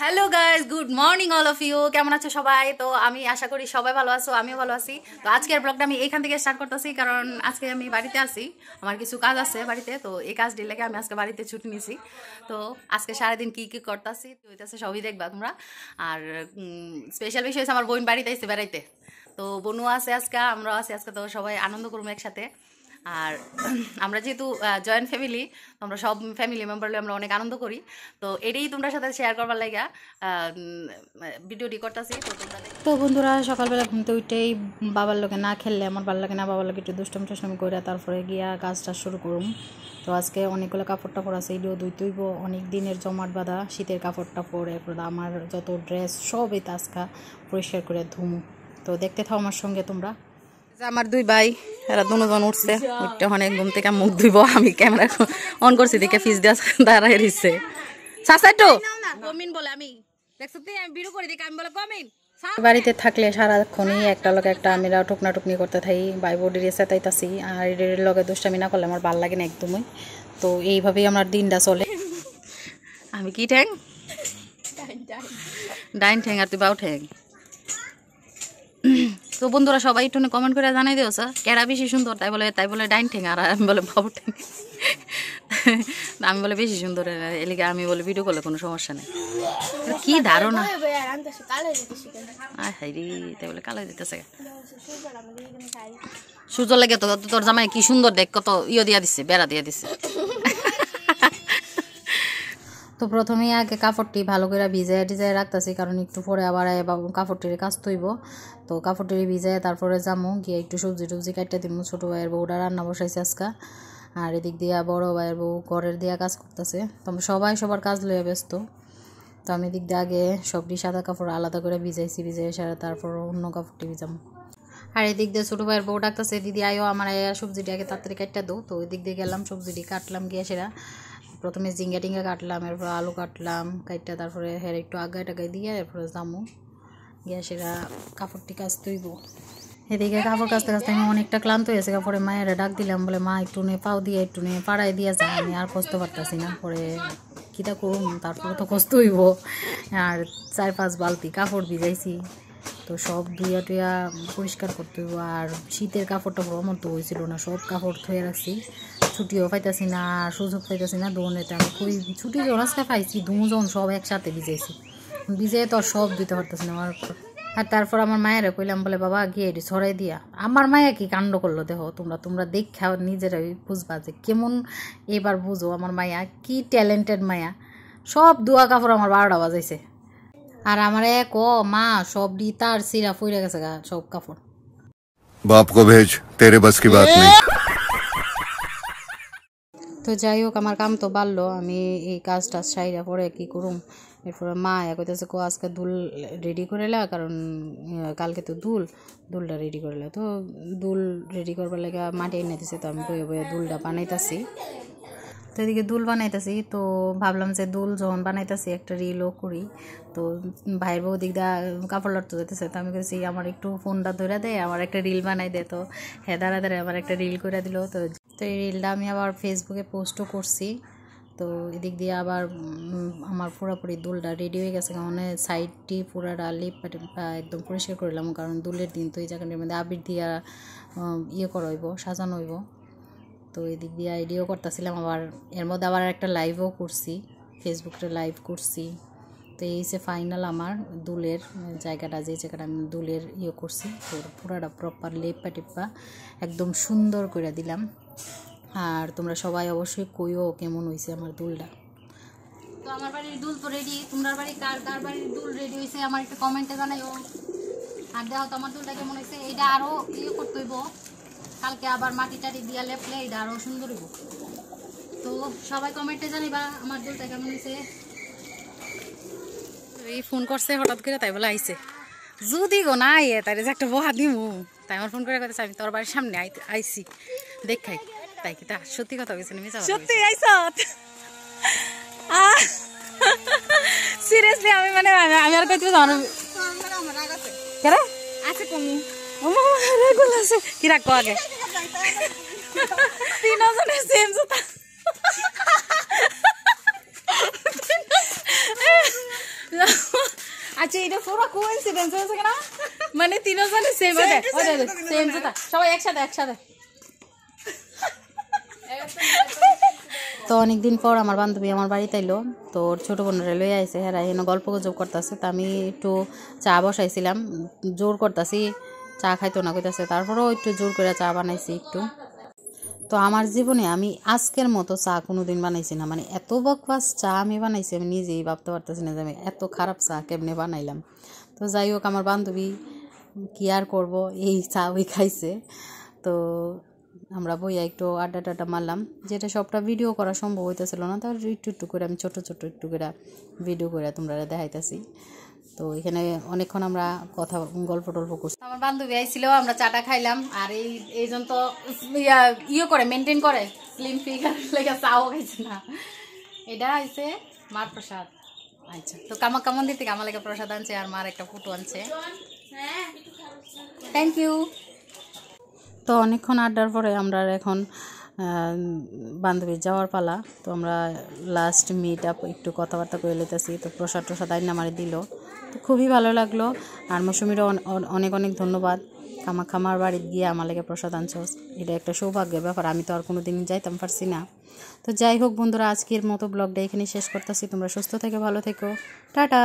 Hello guys, good morning all of you. কেমন আছো সবাই? তো আমি আশা করি সবাই ভালো আছো, আমিও ভালো আছি। তো আজকের ব্লগটা আমি এইখান থেকে স্টার্ট করতেছি, কারণ আজকে আমি বাড়িতে আছি। আমার কিছু কাজ আছে বাড়িতে, তো এই কাজ লেগে আমি আজকে বাড়িতে ছুটি নিয়েছি। তো আজকে সারাদিন কি কি করতেছি হইতেছে সবই দেখবা তোমরা। আর স্পেশাল বিষয় হচ্ছে আমার বোন বাড়িতে এসে বেড়াইতে। তো বোনও আছে আজকে, আমরাও আছি আজকে, তো সবাই আনন্দ করবো একসাথে। আর আমরা যেহেতু জয়েন্ট ফ্যামিলি, আমরা সব ফ্যামিলি মেম্বারলে আমরা অনেক আনন্দ করি। তো এটাই তোমরা সাথে শেয়ার করবার লাগা ভিডিওটি করতেছি। তো বন্ধুরা, সকালবেলা ঘুমতে উঠেই বাবার লোকে না খেললে আমার ভালো লাগে না, বাবার লোকে একটু দুষ্টমি টুষ্টমি করে তারপরে গিয়া কাজটা শুরু করুম। তো আজকে অনেকগুলো কাপড় টাপড় আছে, এগুলো ধুইতেইব, অনেক দিনের জমাট বাঁধা শীতের কাপড় টাপড়, এরপর আমার যত ড্রেস সব এই আজকে পরিষ্কার করে ধুম। তো দেখতে থাও আমার সঙ্গে তোমরা। আমার দুই ভাই, এরা দুজন উঠছে, উঠতে অনেক ঘুম থেকে মুখ ধুইব। আমি ক্যামেরা অন করছি, দিকে ফিস দিয়া দাঁড়ায় দিচ্ছে। বাড়িতে থাকলে সারাক্ষণই একটা লোক একটা আমি টুকনা টুকনি করতে থাকি, ভাই বোর্ডের চেতাইতাছি, আর এর লগে দুষ্টামি না করলে আমার ভাল লাগে না একদমই। তো এইভাবেই আমার দিনটা চলে। আমি কি ঠ্যাং? ডাইন ঠ্যাং আর তুই বাউ ঠ্যাং। তো বন্ধুরা, সবাই একটু কমেন্ট করে জানাই দিও স্যার, কেরা বেশি সুন্দর, তাই বলে ডাইন ঠেং, আর আমি বলে বাবু ঠেং। আমি বলে বেশি সুন্দর, এলিগে আমি বলে ভিডিও করলে কোনো সমস্যা নেই। কি ধারণা, তাই বলে কালো দিতেছে। সূর্য লেগে তো তোর জামাই কি সুন্দর দেখ, কত দিয়া দিচ্ছে, বেড়া দিয়া দিচ্ছে। তো প্রথমেই আগে কাপড়টি ভালো করে ভিজায় টিজায় রাখতেছি, কারণ একটু পরে আবার কাপড়টির কাজ তৈব। তো কাপড়টি ভিজায় তারপরে যামো গিয়ে একটু সবজি টবজি কাটতে দিব। ছোটো ভাইয়ের বউটা রান্না বসাইছে আজকা, আর এদিক দিয়া বড় ভাইয়ের বউ ঘরের দিয়া কাজ করতেছে। তো সবাই সবার কাজ লইয়া ব্যস্ত। তো আমি এদিক দিয়ে আগে সবটি সাদা কাপড় আলাদা করে ভিজাইছি, ভিজাই সারা তারপর অন্য কাপড়টি ভিজামো। আর এদিক দিয়ে ছোটো ভাইয়ের বউ ডাকতেছে, দিদি আয়ো আমার সবজিটি আগে তাড়াতাড়ি কাটতে দো। তো ওই দিক দিয়ে গেলাম, সবজিটি কাটলাম গিয়ে সেরা। প্রথমে জিঙ্গা টিঙ্গা কাটলাম, এরপর আলু কাটলাম, কাটটা তারপরে হের একটু আগায় টাগায় দিয়ে এরপরে জামু গিয়ে সেরা কাপড়টি কাচতে হইব। এদিকে কাপড় কাচতে কাচতে আমি অনেকটা ক্লান্ত হয়েছে। পরে মায়েরা ডাক দিলাম, বলে মা একটু নে পাও দিয়ে একটু নে পাড়ায় দিয়ে যায়, আমি আর কষতে পারতাছি না। পরে কীটা করুন, তারপরে তো কষ্ট হইব। আর 4-5 বালতি কাপড় ভিজাইছি, তো সব ধুইয়া টুইয়া পরিষ্কার করতে হইব। আর শীতের কাপড় টাপড় আমার তো হয়েছিল না, সব কাপড় ধুয়ে রাখছি। ছুটিও পাইতেছি না, সুযোগ পাইতেছি না দোনেতে। আমি কই ছুটি যখন আজকে পাইছি, দুজন সব একসাথে ভিজাইছি, ভিজিয়ে তো আর সব দিতে পারতেছি না আমার। আর তারপর আমার মায়েরা কইলাম, বলে বাবা গিয়ে এটি ছড়াই দিয়া। আমার মায়া কি কাণ্ড করলো দেখো, তোমরা দেখা নিজেরাই বুঝবা যে কেমন। এবার বুঝো আমার মায়া কি ট্যালেন্টেড মায়া। সব ধোয়া কাপড় আমার 12টা বাজাইছে। আর আমার এক মা সব দি তার সিরা ফুইরা গেছে গা সব কাপড়। বাপ কো ভেজ, তেরে বাস কি বাত নেই। তো যাই হোক, আমার কাম তো বাড়লো, আমি এই কাজটা সাইরা পরে কি করুম। এরপরে মা কইতেছে আজকে দুল রেডি করে লা, কারণ কালকে তো দুলটা রেডি করে লা। তো দুল রেডি করবার লাগে মাটি এনে দিছে, তো আমি বয়ে বয়ে দুলটা বানাইতাছি। তো এদিকে দুল বানাইতেছি, তো ভাবলাম যে দুল যখন বানাইতেছি একটা রিলও করি। তো ভাইয়ের বউ দিক দা কাপড় লড়তে যেতেছে, তো আমি বলছি আমার একটু ফোনটা ধরে দেয়, আমার একটা রিল বানাই দে। তো হ্যাঁ দাঁড়া আমার একটা রিল করে দিল। তো এই রিলটা আমি আবার ফেসবুকে পোস্টও করছি। তো এদিক দিয়ে আবার আমার পুরোপুরি দুলটা রেডি হয়ে গেছে, কারণ সাইডটি পুরাটা লিপ একদম পরিষ্কার করলাম, কারণ দুলের দিন তো এই জায়গাটার মধ্যে আবির দিয়া ইয়ে করা হইব, সাজানো হইব। তো এদিক দিয়ে আইডিও করতেছিলাম, আবার এর মধ্যে আবার একটা লাইভও করছি, ফেসবুকে লাইভ করছি। তো এই যে ফাইনাল আমার দুলের জায়গাটা, যে জায়গাটা আমি দুলের ইয়ে করছি, তো পুরাটা প্রপার লেপা টেপা একদম সুন্দর করে দিলাম। আর তোমরা সবাই অবশ্যই কইও কেমন হয়েছে আমার দুলটা। তো আমার বাড়ির দুল তো রেডি, তোমরা বাড়ি কার কার বাড়ির দুল রেডি হয়েছে আমার একটা কমেন্টে জানাইও। আর দেখো তো আমার দুলটা কেমন হয়েছে, এইটা আরও ইয়ে করতে হইব, কালকে আবার মাটি টাটি দিয়া লেপলে এটা আরও সুন্দর হইব। তো সবাই কমেন্টে জানিবা আমার দুলটা কেমন হয়েছে। এই ফোন করছে হঠাৎ করে, তাই বলে আইছে, যদি গো না আইয়ে তাই যে একটা বহা দিমু। তাই আমার ফোন করে কথা, আমি তোর বাড়ির সামনে আইছি দেখাই। তাই কি তা সত্যি কথা বলছেন? সত্যি আইছ সিরিয়াসলি? আমি মানে আমি আর কইতে জানো কেরে আছে কমু রেগুল আছে কি রাখো আগে তিনজনের সেম জুতা আচ্ছা এটা পুরো কোইন্সিডেন্স হয়েছে না মানে তিনজনে সেম সেম জুতা সবাই একসাথে তো অনেকদিন পর আমার বান্ধবী আমার বাড়িতে এলো, তো ওর ছোটো বোনেরা লইয়া আইসে, হ্যাঁ এনে গল্প গুজব করতেছে। তো আমি একটু চা বসাইছিলাম, জোর করতেছি চা খাইতো না কইতাছে, তারপরেও একটু জোর করে চা বানাইছি একটু। তো আমার জীবনে আমি আজকের মতো চা কোনোদিন বানাইছি না, মানে এত বকবাস চা আমি বানাইছি আমি নিজেই ভাবতে পারতেছি না যে আমি এত খারাপ চা কেমনে বানাইলাম। তো যাই হোক, আমার বান্ধবী কি আর করবো, এই চা ওই খাইছে। তো আমরা বইয়া একটু আড্ডা টাড্ডা মারলাম, যেটা সবটা ভিডিও করা সম্ভব হইতেছিল না, তার একটু একটু করে আমি ছোট ছোট একটু করে ভিডিও করে তোমরা দেখাইতেছি। তো এখানে অনেকক্ষণ আমরা কথা গল্প টল্প করছি। আমার বান্ধবী আইছিল, আমরা চাটা খাইলাম, আর এই জন তো ইয়ে করে মেনটেন করে স্লিম ফিগার লেগে চাও খাইছে না। এটা আইছে মার প্রসাদ। আচ্ছা, তো কামাখ্যা মন্দির থেকে আমার লেগে প্রসাদ আনছে, আর মার একটা ফুটো আনছে। Thank you. তো অনেকক্ষণ আড্ডার পরে আমরা এখন বান্ধবীর যাওয়ার পালা। তো আমরা লাস্ট মিট আপ একটু কথাবার্তা করে লেতেছি। তো প্রসাদ আইন আমারে দিল, তো খুবই ভালো লাগলো। আর মৌসুমীরও অনেক অনেক ধন্যবাদ, কামাখ্যামার বাড়িতে গিয়ে আমার লেগে প্রসাদ আনছোস, এটা একটা সৌভাগ্যের ব্যাপার, আমি তো আর কোনো দিন যাইতাম পারছি না। তো যাই হোক বন্ধুরা, আজকের মতো ব্লগটা এখানে শেষ করতেছি। তোমরা সুস্থ থেকে ভালো থেকো, টাটা।